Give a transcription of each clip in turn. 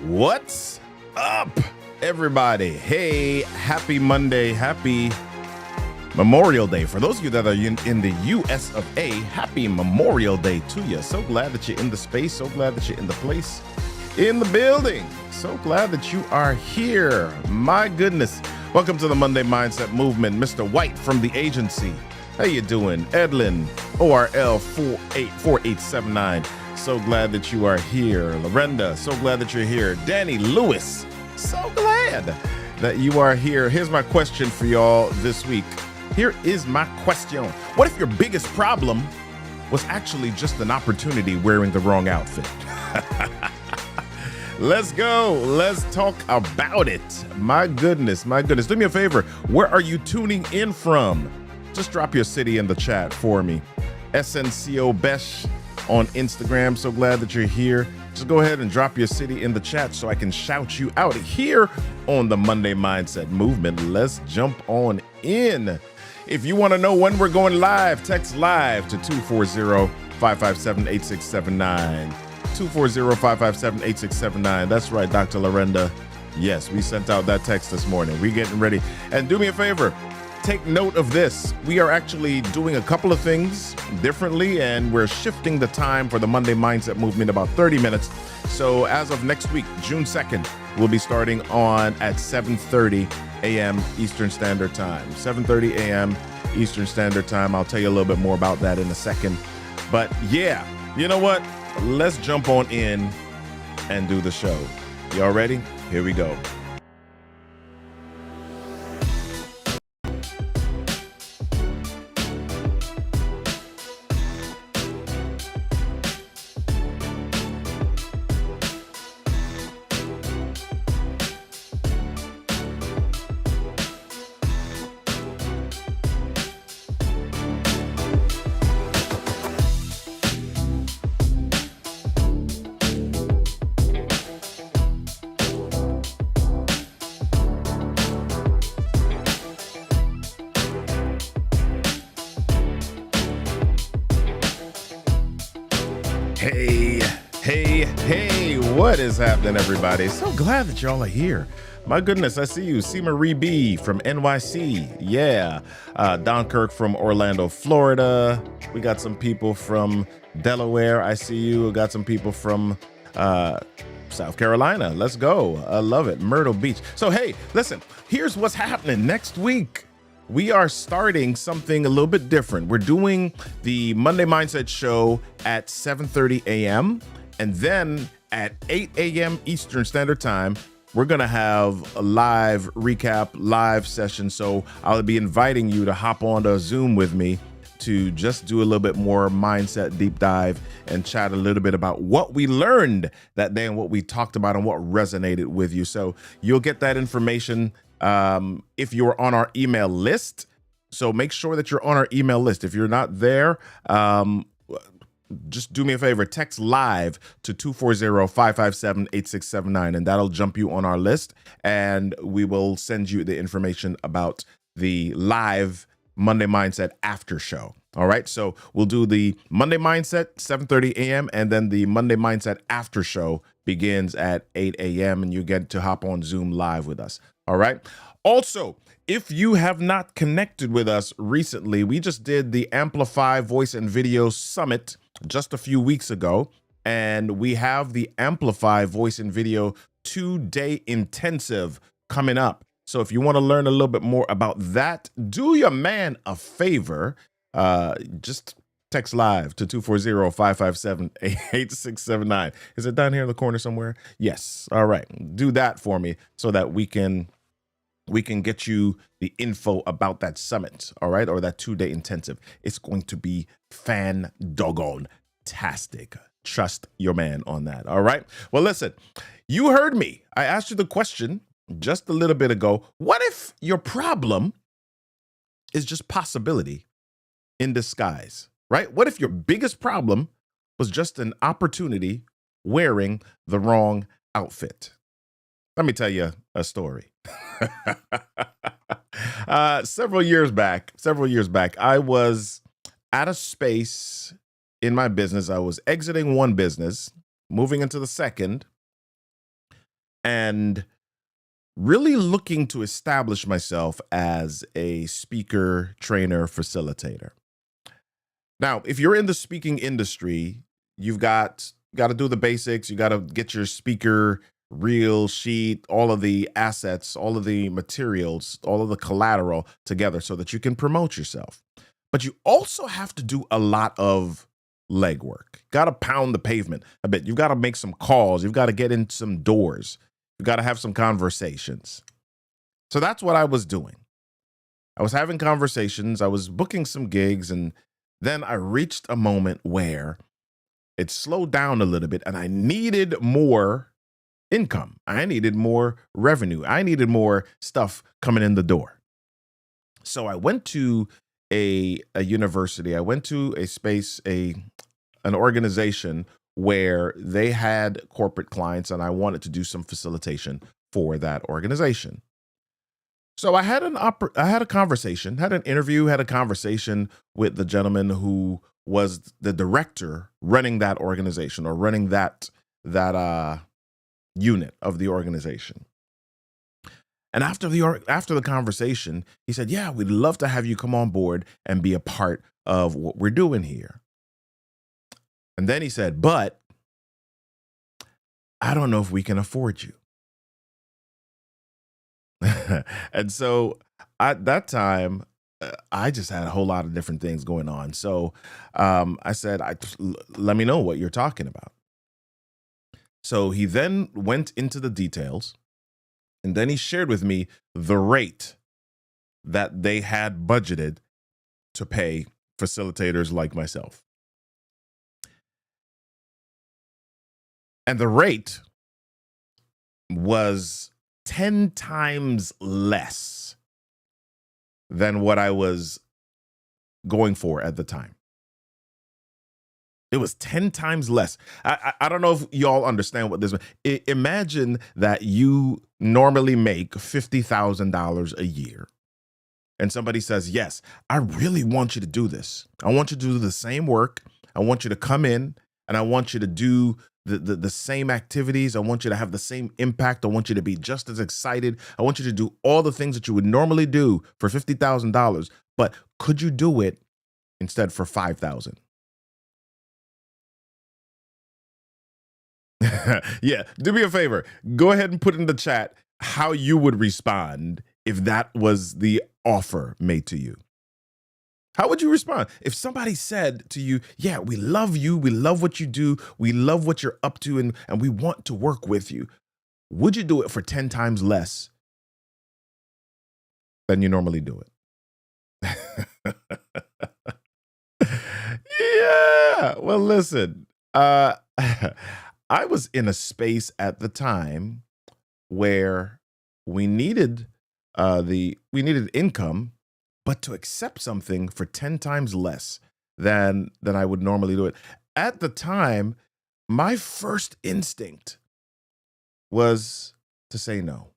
What's up, everybody? Hey, happy Monday, happy Memorial Day. For those of you that are in the US of A, happy Memorial Day to you. So glad that you're in the space, so glad that you're in the place, in the building. So glad that you are here. My goodness. Welcome to the Monday Mindset Movement. Mr. White from the agency. How you doing? Edlin, ORL 484879. So glad that you are here. Lorenda, so glad that you're here. Danny Lewis, so glad that you are here. Here's my question for y'all this week. Here is my question. What if your biggest problem was actually just an opportunity wearing the wrong outfit? Let's go. Let's talk about it. My goodness. Do me a favor. Where are you tuning in from? Just drop your city in the chat for me. SNCO Besh on Instagram. So glad that you're here. Just go ahead and drop your city in the chat so I can shout you out here on the Monday Mindset Movement. Let's jump on in. If you want to know when we're going live, text live to 240-557-8679. 240-557-8679. That's right, Dr. Lorenda. Yes, we sent out that text this morning. We're getting ready. And do me a favor. Take note of this. We are actually doing a couple of things differently, and we're shifting the time for the Monday Mindset Movement about 30 minutes. So as of next week, June 2nd, we'll be starting on at 7:30 a.m. Eastern Standard Time. 7:30 a.m. Eastern Standard Time. I'll tell you a little bit more about that in a second. But yeah, you know what? Let's jump on in and do the show. Y'all ready? Here we go. Hey, what is happening, everybody? So glad that y'all are here. My goodness, I see you. Seema Marie B from NYC. Yeah. Don Kirk from Orlando, Florida. We got some people from Delaware. I see you. We got some people from South Carolina. Let's go. I love it. Myrtle Beach. So, hey, listen, here's what's happening next week. We are starting something a little bit different. We're doing the Monday Mindset Show at 7:30 a.m. And then at 8 a.m. Eastern Standard Time, we're going to have a live recap, live session. So I'll be inviting you to hop on to Zoom with me to just do a little bit more mindset deep dive and chat a little bit about what we learned that day and what we talked about and what resonated with you. So you'll get that information if you're on our email list. So make sure that you're on our email list. If you're not there, just do me a favor, text live to 240-557-8679, and that'll jump you on our list, and we will send you the information about the live Monday Mindset after show. All right, so we'll do the Monday Mindset 7:30 a.m. and then the Monday Mindset after show begins at 8 a.m. and you get to hop on Zoom live with us. All right. Also, if you have not connected with us recently, we just did the Amplify Voice and Video Summit just a few weeks ago, and we have the Amplify Voice and Video 2-day intensive coming up. So if you want to learn a little bit more about that, do your man a favor. Just text live to 240-557-8679. Is it down here in the corner somewhere? Yes. All right. Do that for me so that we can get you the info about that summit, all right, or that 2-day intensive. It's going to be fan-doggone-tastic. Trust your man on that, all right? Well, listen, you heard me. I asked you the question just a little bit ago. What if your problem is just possibility in disguise, right? What if your biggest problem was just an opportunity wearing the wrong outfit? Let me tell you a story. Several years back, I was at a space in my business. I was exiting one business, moving into the second, and really looking to establish myself as a speaker, trainer, facilitator. Now, if you're in the speaking industry, you've got to do the basics. You got to get your speaker reel sheet, all of the assets, all of the materials, all of the collateral together so that you can promote yourself. But you also have to do a lot of legwork. Got to pound the pavement a bit. You've got to make some calls. You've got to get in some doors. You've got to have some conversations. So that's what I was doing. I was having conversations. I was booking some gigs, and then I reached a moment where it slowed down a little bit and I needed more income. I needed more revenue. I needed more stuff coming in the door. So I went to a university. I went to a space, an organization where they had corporate clients, and I wanted to do some facilitation for that organization. So I had a conversation, had an interview, had a conversation with the gentleman who was the director running that organization, or running that unit of the organization. And after the conversation, he said, "Yeah, we'd love to have you come on board and be a part of what we're doing here." And then he said, "But I don't know if we can afford you." And so at that time, I just had a whole lot of different things going on. So I said, let me know what you're talking about. So he then went into the details, and then he shared with me the rate that they had budgeted to pay facilitators like myself. And the rate was 10 times less than what I was going for at the time. It was 10 times less. I don't know if y'all understand what this means. Imagine that you normally make $50,000 a year. And somebody says, "Yes, I really want you to do this. I want you to do the same work. I want you to come in, and I want you to do the same activities. I want you to have the same impact. I want you to be just as excited. I want you to do all the things that you would normally do for $50,000. But could you do it instead for $5,000?" Yeah, do me a favor. Go ahead and put in the chat how you would respond if that was the offer made to you. How would you respond if somebody said to you, "Yeah, we love you. We love what you do. We love what you're up to, and we want to work with you." Would you do it for 10 times less than you normally do it? Yeah. Well, listen, I was in a space at the time where we needed we needed income, but to accept something for 10 times less than I would normally do it. At the time, my first instinct was to say no.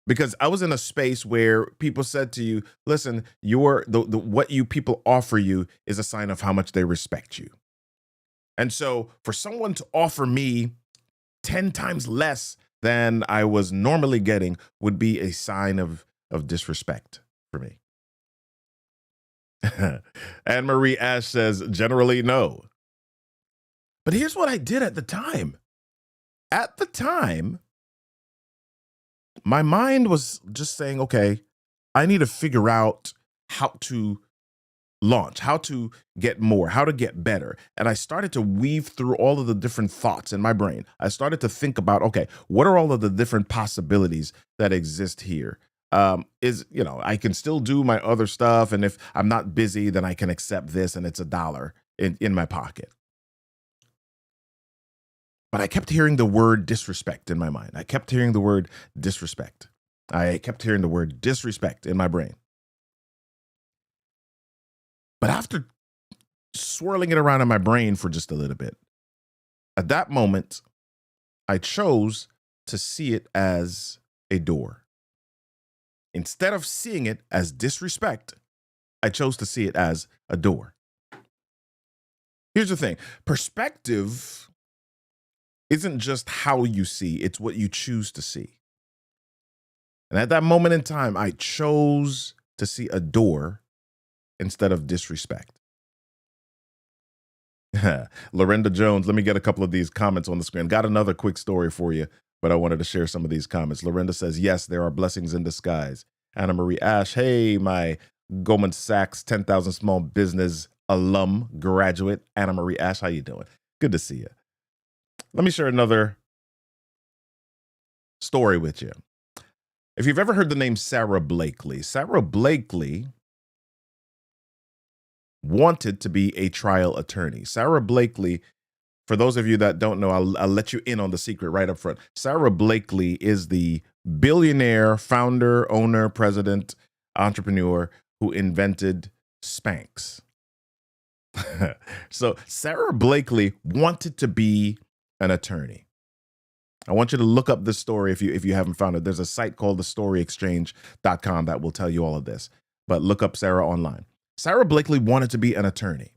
Because I was in a space where people said to you, "Listen, what you people offer you is a sign of how much they respect you." And so for someone to offer me 10 times less than I was normally getting would be a sign of disrespect for me. Anne Marie Ash says, "Generally, no." But here's what I did at the time. At the time, my mind was just saying, "Okay, I need to figure out how to launch, how to get more, how to get better." And I started to weave through all of the different thoughts in my brain. I started to think about, okay, what are all of the different possibilities that exist here? I can still do my other stuff. And if I'm not busy, then I can accept this, and it's $1 in my pocket. But I kept hearing the word disrespect in my mind. I kept hearing the word disrespect. I kept hearing the word disrespect in my brain. But after swirling it around in my brain for just a little bit, at that moment, I chose to see it as a door. Instead of seeing it as disrespect, I chose to see it as a door. Here's the thing. Perspective isn't just how you see, it's what you choose to see. And at that moment in time, I chose to see a door instead of disrespect. Lorinda Jones, let me get a couple of these comments on the screen. Got another quick story for you, but I wanted to share some of these comments. Lorinda says, yes, there are blessings in disguise. Anna Marie Ash, hey, my Goldman Sachs 10,000 small business alum graduate. Anna Marie Ash, how you doing? Good to see you. Let me share another story with you. If you've ever heard the name Sarah Blakely wanted to be a trial attorney. Sarah Blakely, for those of you that don't know, I'll let you in on the secret right up front. Sarah Blakely is the billionaire, founder, owner, president, entrepreneur who invented Spanx. So Sarah Blakely wanted to be an attorney. I want you to look up this story if you haven't found it. There's a site called thestoryexchange.com that will tell you all of this. But look up Sarah online. Sarah Blakely wanted to be an attorney.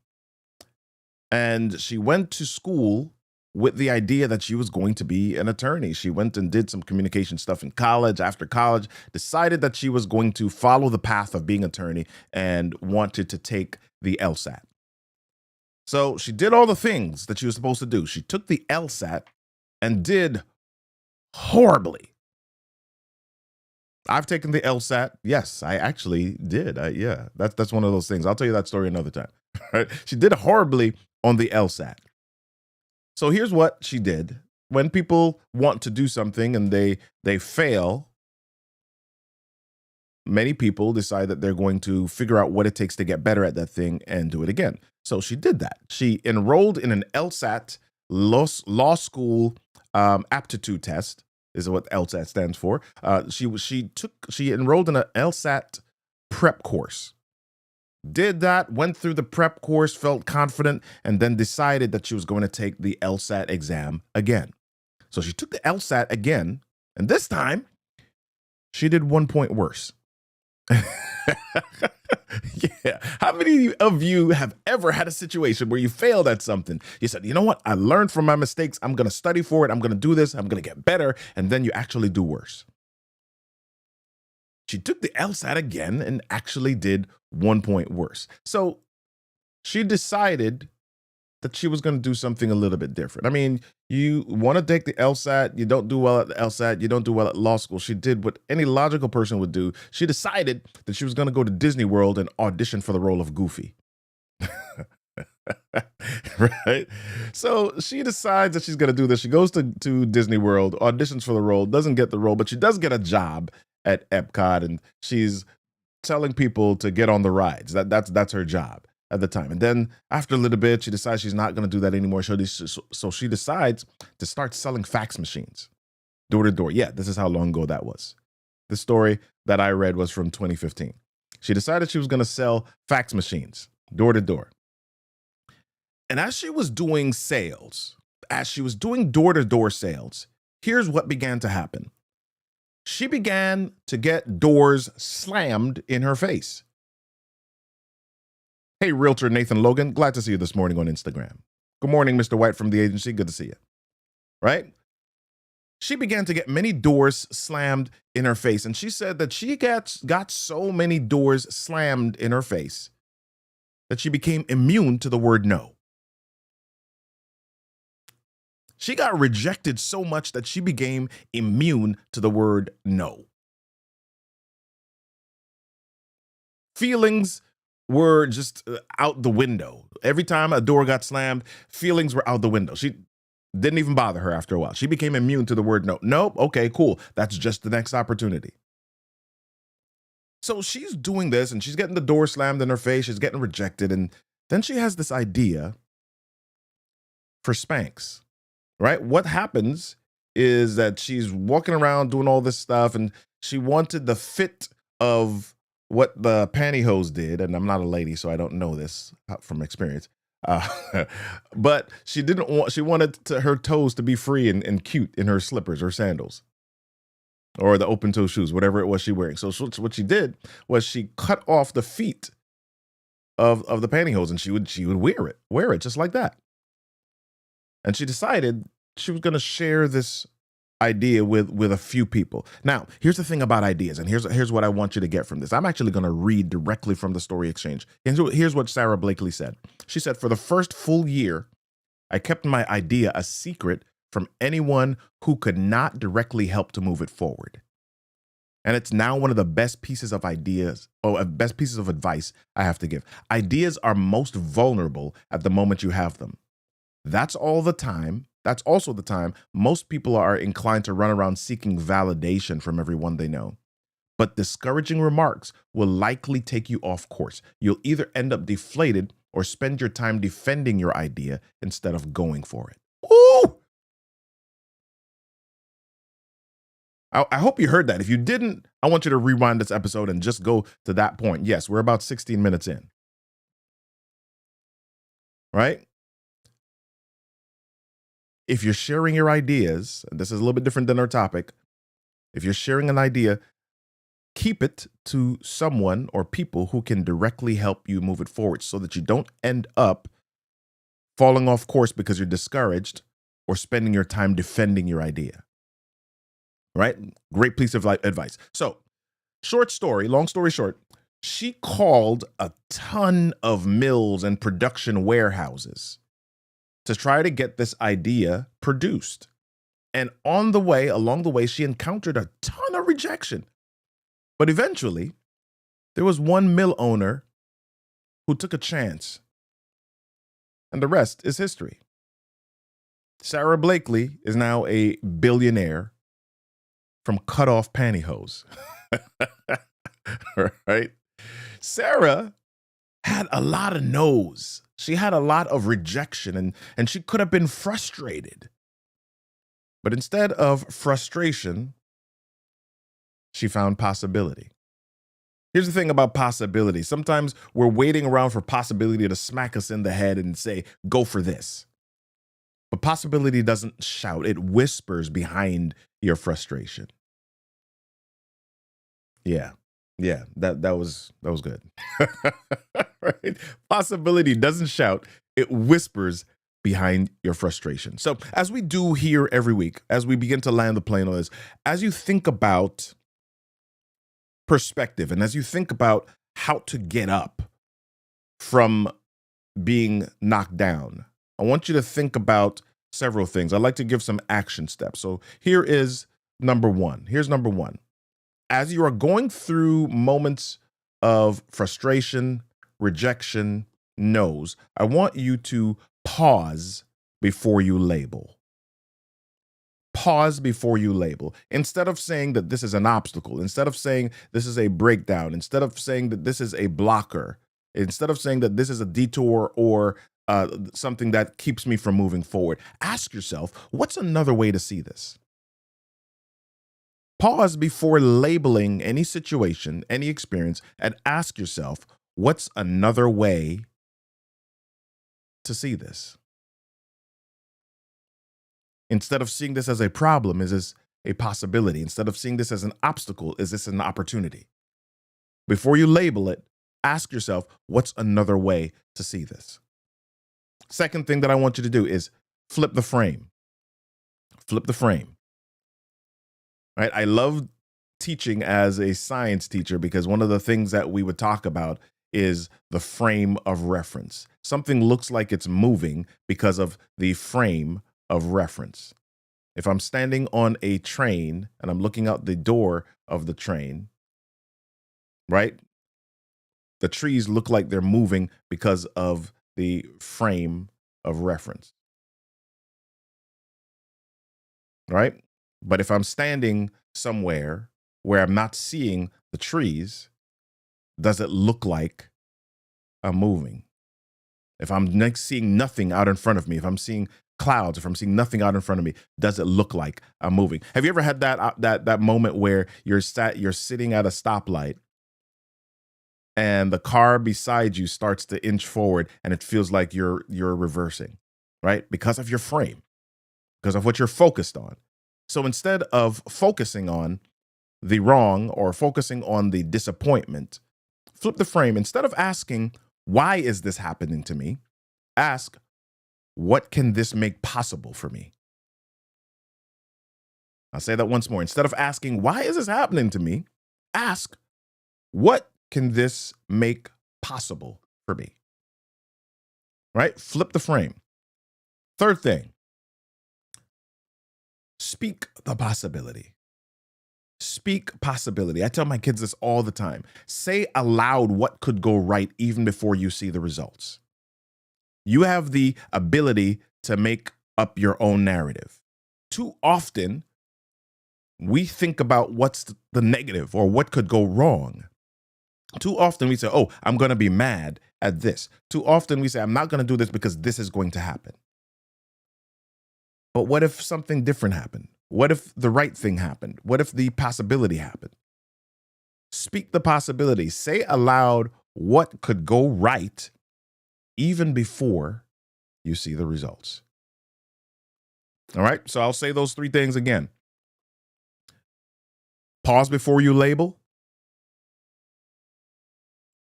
And she went to school with the idea that she was going to be an attorney. She went and did some communication stuff in college. After college, decided that she was going to follow the path of being an attorney and wanted to take the LSAT. So she did all the things that she was supposed to do. She took the LSAT and did horribly. I've taken the LSAT. Yes, I actually did. Yeah, that's one of those things. I'll tell you that story another time. Right? She did horribly on the LSAT. So here's what she did. When people want to do something and they fail, many people decide that they're going to figure out what it takes to get better at that thing and do it again. So she did that. She enrolled in an LSAT law school aptitude test. Is what LSAT stands for. She enrolled in an LSAT prep course. Did that, went through the prep course, felt confident, and then decided that she was going to take the LSAT exam again. So she took the LSAT again, and this time she did 1 point worse. Yeah. How many of you have ever had a situation where you failed at something? You said, you know what? I learned from my mistakes. I'm going to study for it. I'm going to do this. I'm going to get better. And then you actually do worse. She took the LSAT again and actually did 1 point worse. So she decided that she was going to do something a little bit different. I mean, you want to take the LSAT, you don't do well at the LSAT, you don't do well at law school. She did what any logical person would do. She decided that she was going to go to Disney World and audition for the role of Goofy. Right? So she decides that she's going to do this. She goes to Disney World, auditions for the role, doesn't get the role, but she does get a job at Epcot, and she's telling people to get on the rides. That's her job at the time. And then after a little bit, she decides she's not going to do that anymore. So she decides to start selling fax machines door to door. Yeah, this is how long ago that was. The story that I read was from 2015. She decided she was going to sell fax machines door to door. And as she was doing sales, as she was doing door to door sales, here's what began to happen. She began to get doors slammed in her face. Hey, Realtor Nathan Logan, glad to see you this morning on Instagram. Good morning, Mr. White from the agency. Good to see you. Right? She began to get many doors slammed in her face, and she said that she got so many doors slammed in her face that she became immune to the word no. She got rejected so much that she became immune to the word no. Feelings were just out the window. Every time a door got slammed, feelings were out the window. She didn't even bother her after a while. She became immune to the word no. Nope, okay, cool. That's just the next opportunity. So she's doing this and she's getting the door slammed in her face. She's getting rejected. And then she has this idea for Spanx, right? What happens is that she's walking around doing all this stuff and she wanted the fit of what the pantyhose did. And I'm not a lady, so I don't know this from experience. But she wanted her toes to be free and cute in her slippers or sandals or the open toe shoes, whatever it was she wearing. So what she did was she cut off the feet of the pantyhose and she would wear it just like that. And she decided she was going to share this idea with a few people. Now, here's the thing about ideas, and here's what I want you to get from this. I'm actually going to read directly from the story exchange. Here's what Sarah Blakely said. She said, "For the first full year, I kept my idea a secret from anyone who could not directly help to move it forward. And it's now one of the best pieces of best pieces of advice I have to give. Ideas are most vulnerable at the moment you have them. That's also the time most people are inclined to run around seeking validation from everyone they know. But discouraging remarks will likely take you off course. You'll either end up deflated or spend your time defending your idea instead of going for it." Ooh! I hope you heard that. If you didn't, I want you to rewind this episode and just go to that point. Yes, we're about 16 minutes in. Right? If you're sharing your ideas, and this is a little bit different than our topic, if you're sharing an idea, keep it to someone or people who can directly help you move it forward so that you don't end up falling off course because you're discouraged or spending your time defending your idea. Right? Great piece of advice. So, long story short, she called a ton of mills and production warehouses to try to get this idea produced. And along the way, she encountered a ton of rejection. But eventually, there was one mill owner who took a chance. And the rest is history. Sarah Blakely is now a billionaire from cut off pantyhose. Right? Sarah had a lot of no's. She had a lot of rejection, and she could have been frustrated. But instead of frustration, she found possibility. Here's the thing about possibility. Sometimes we're waiting around for possibility to smack us in the head and say, "Go for this." But possibility doesn't shout, it whispers behind your frustration. Yeah. That was good. Right? Possibility doesn't shout, it whispers behind your frustration. So, as we do here every week, as we begin to land the plane on this, as you think about perspective and as you think about how to get up from being knocked down, I want you to think about several things. I'd like to give some action steps. So here's number one. As you are going through moments of frustration, rejection, no's, I want you to pause before you label. Pause before you label. Instead of saying that this is an obstacle, instead of saying this is a breakdown, instead of saying that this is a blocker, instead of saying that this is a detour or something that keeps me from moving forward, ask yourself, what's another way to see this? Pause before labeling any situation, any experience, and ask yourself, what's another way to see this? Instead of seeing this as a problem, is this a possibility? Instead of seeing this as an obstacle, is this an opportunity? Before you label it, ask yourself, what's another way to see this? Second thing that I want you to do is flip the frame. Flip the frame. Right? I love teaching as a science teacher because one of the things that we would talk about is the frame of reference. Something looks like it's moving because of the frame of reference. If I'm standing on a train and I'm looking out the door of the train, right? The trees look like they're moving because of the frame of reference. Right? But if I'm standing somewhere where I'm not seeing the trees, does it look like I'm moving? If I'm seeing nothing out in front of me, if I'm seeing clouds, if I'm seeing nothing out in front of me, does it look like I'm moving? Have you ever had that moment where you're sitting at a stoplight and the car beside you starts to inch forward and it feels like you're reversing, right? Because of your frame, because of what you're focused on. So instead of focusing on the wrong or focusing on the disappointment, flip the frame. Instead of asking, why is this happening to me? Ask, what can this make possible for me? I'll say that once more. Instead of asking, why is this happening to me? Ask, what can this make possible for me? Right? Flip the frame. Third thing, speak the possibility. Speak possibility. I tell my kids this all the time. Say aloud what could go right even before you see the results. You have the ability to make up your own narrative. Too often, we think about what's the negative or what could go wrong. Too often we say, oh, I'm going to be mad at this. Too often we say, I'm not going to do this because this is going to happen. But what if something different happened? What if the right thing happened? What if the possibility happened? Speak the possibility. Say aloud what could go right even before you see the results. All right, so I'll say those three things again. Pause before you label.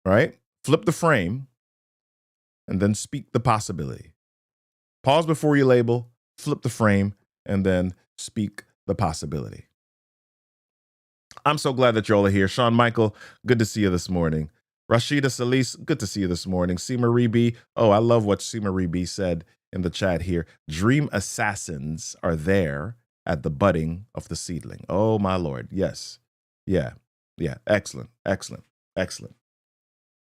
All right, flip the frame, and then speak the possibility. Pause before you label, flip the frame, and then speak the possibility. I'm so glad that y'all are here. Sean Michael, good to see you this morning. Rashida Solis, good to see you this morning. C. Marie B. Oh, I love what C. Marie B. said in the chat here. Dream assassins are there at the budding of the seedling. Oh, my Lord. Yes. Yeah. Excellent.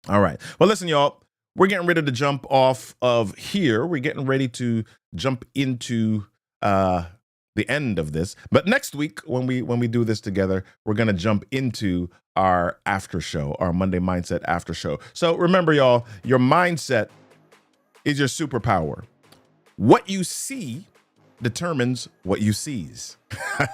All right. Well, listen, y'all, we're getting ready to jump off of here. We're getting ready to jump into the end of this. But next week, when we do this together, we're going to jump into our after show, our Monday Mindset after show. So remember, y'all, your mindset is your superpower. What you see determines what you seize.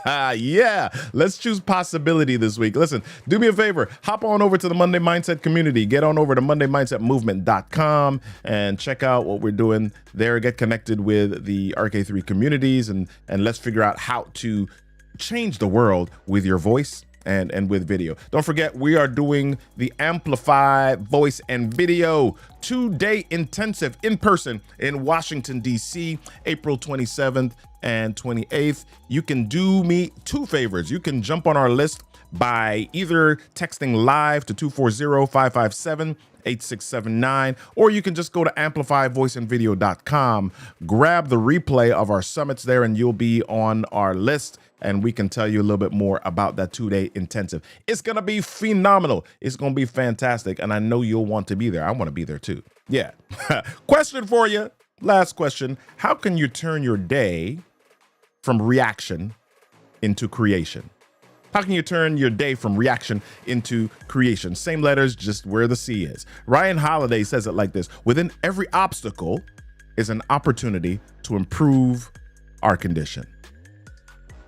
Yeah, let's choose possibility this week. Listen, do me a favor, hop on over to the Monday Mindset community. Get on over to MondayMindsetMovement.com and check out what we're doing there. Get connected with the RK3 communities and let's figure out how to change the world with your voice and with video. Don't forget, we are doing the Amplify Voice and Video 2-day intensive in person in Washington, D.C., April 27th and 28th. You can do me two favors. You can jump on our list by either texting live to 240-557-8679, or you can just go to amplifyvoiceandvideo.com, grab the replay of our summits there, and you'll be on our list. And we can tell you a little bit more about that 2-day intensive. It's going to be phenomenal. It's going to be fantastic. And I know you'll want to be there. I want to be there too. Yeah. Question for you. Last question. How can you turn your day from reaction into creation? How can you turn your day from reaction into creation? Same letters, just where the C is. Ryan Holiday says it like this: within every obstacle is an opportunity to improve our condition.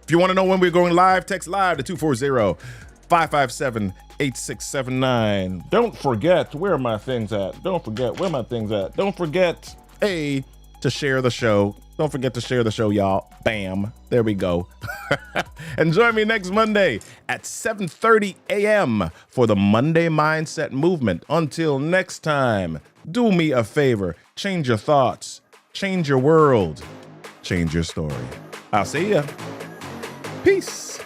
If you want to know when we're going live, text live to 240-557-8679. Don't forget, where are my things at? Don't forget, A, to share the show. Don't forget to share the show, y'all. Bam. There we go. And join me next Monday at 7:30 a.m. for the Monday Mindset Movement. Until next time, do me a favor. Change your thoughts. Change your world. Change your story. I'll see ya. Peace.